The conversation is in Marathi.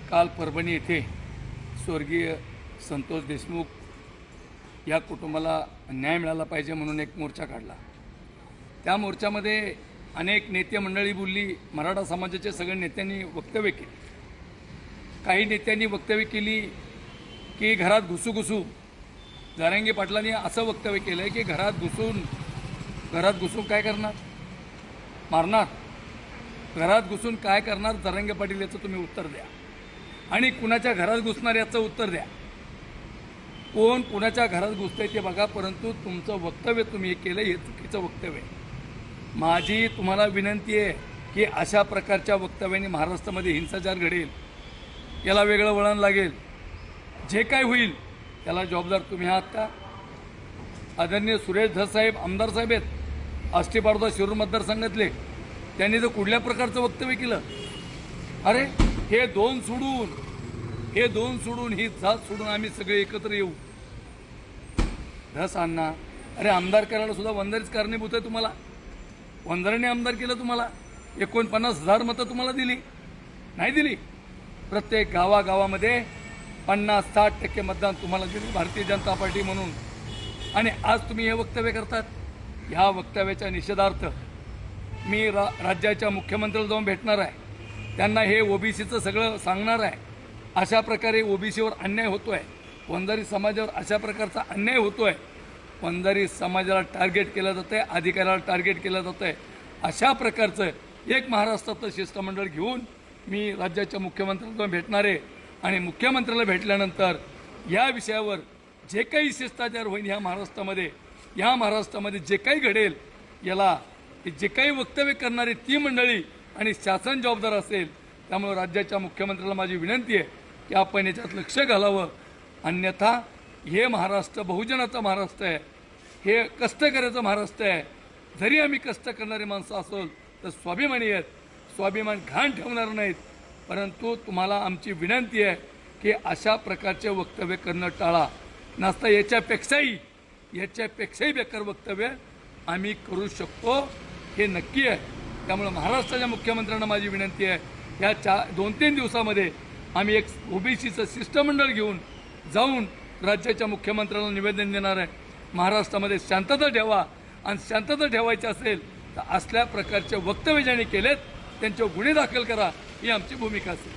काल परभणी येथे स्वर्गीय संतोष देशमुख या कुटुंबाला न्याय मिळाला पाहिजे म्हणून एक मोर्चा काढला। त्या मोर्चामध्ये अनेक नेते मंडळी बोलली, मराठा समाजाच्या सगळ्या नेत्यांनी वक्तव्य केली। काही नेत्यांनी वक्तव्य केली की घरात घुसू जरांगे पाटलांनी असं वक्तव्य केलं आहे की घरात घुसून काय करणार, मारणार, घरात घुसून काय करणार जरांगे पाटील याचं तुम्ही उत्तर द्या आणि कुणाच्या घरात घुसणार याचं उत्तर द्या। कोण कुणाच्या घरात घुसतंय ते बघा, परंतु तुमचं वक्तव्य तुम्ही केलं हे चुकीचं वक्तव्य आहे। माझी तुम्हाला विनंती आहे की अशा प्रकारच्या वक्तव्याने महाराष्ट्रामध्ये हिंसाचार घडेल, याला वेगळं वळण लागेल, जे काय होईल त्याला जबाबदार तुम्ही आहात का? आदरणीय सुरेश धस साहेब आमदार साहेब आहेत आष्टी पाडोदा शिरूर मतदारसंघातले, त्यांनी जर कुठल्या प्रकारचं वक्तव्य केलं, अरे हे दोन सोडून ही जात सोडून आम्ही सगळे एकत्र येऊ, धस अण्णा, अरे आमदार करायला सुद्धा वंजारीच कारणीभूत आहे। तुम्हाला वंजाराने आमदार केलं, तुम्हाला 49,000 मतं तुम्हाला दिली नाही दिली? प्रत्येक गावागावामध्ये 50-60% मतदान तुम्हाला दिले भारतीय जनता पार्टी म्हणून, आणि आज तुम्ही हे वक्तव्य करतात। ह्या वक्तव्याच्या निषेधार्थ मी राज्याच्या मुख्यमंत्र्याला जाऊन भेटणार आहे, त्यांना हे ओबीसीचं सगळं सांगणार आहे। अशा प्रकारे ओबीसीवर अन्याय होतो आहे, वंजारी समाजावर अशा प्रकारचा अन्याय होतो आहे, वंजारी समाजाला टार्गेट केलं जातं आहे, अधिकाऱ्याला टार्गेट केलं जातं आहे। अशा प्रकारचं एक महाराष्ट्रातलं शिष्टमंडळ घेऊन मी राज्याच्या मुख्यमंत्र्याला जाऊन भेटणार आहे आणि मुख्यमंत्र्याला भेटल्यानंतर या विषयावर जे काही शिष्टाचार होईल या महाराष्ट्रामध्ये जे काही घडेल, याला जे काही वक्तव्य करणारी ती मंडळी आणि शासन जबाबदार असेल। त्यामुळे राज्याच्या मुख्यमंत्र्याला माझी विनंती आहे की आपण याच्यात लक्ष घालावं, अन्यथा हे महाराष्ट्र बहुजनाचं महाराष्ट्र आहे, हे कष्टकऱ्याचं महाराष्ट्र आहे। जरी आम्ही कष्ट करणारी माणसं असोल तर स्वाभिमानी आहेत, स्वाभिमान घाण ठेवणार नाहीत, परंतु तुम्हाला आमची विनंती आहे की अशा प्रकारचे वक्तव्य करणं टाळा, नसता याच्यापेक्षाही बेकार वक्तव्य आम्ही करू शकतो हे नक्की आहे। त्यामुळे महाराष्ट्राच्या मुख्यमंत्र्यांना माझी विनंती आहे, या 2-3 दिवसामध्ये आम्ही एक ओबीसीचं शिष्टमंडळ घेऊन जाऊन राज्याच्या मुख्यमंत्र्यांना निवेदन देणार आहे। महाराष्ट्रामध्ये शांतता ठेवा, आणि शांतता ठेवायची असेल तर असल्या प्रकारचे वक्तव्य ज्यांनी केलेत त्यांच्यावर गुन्हे दाखल करा, ही आमची भूमिका असेल।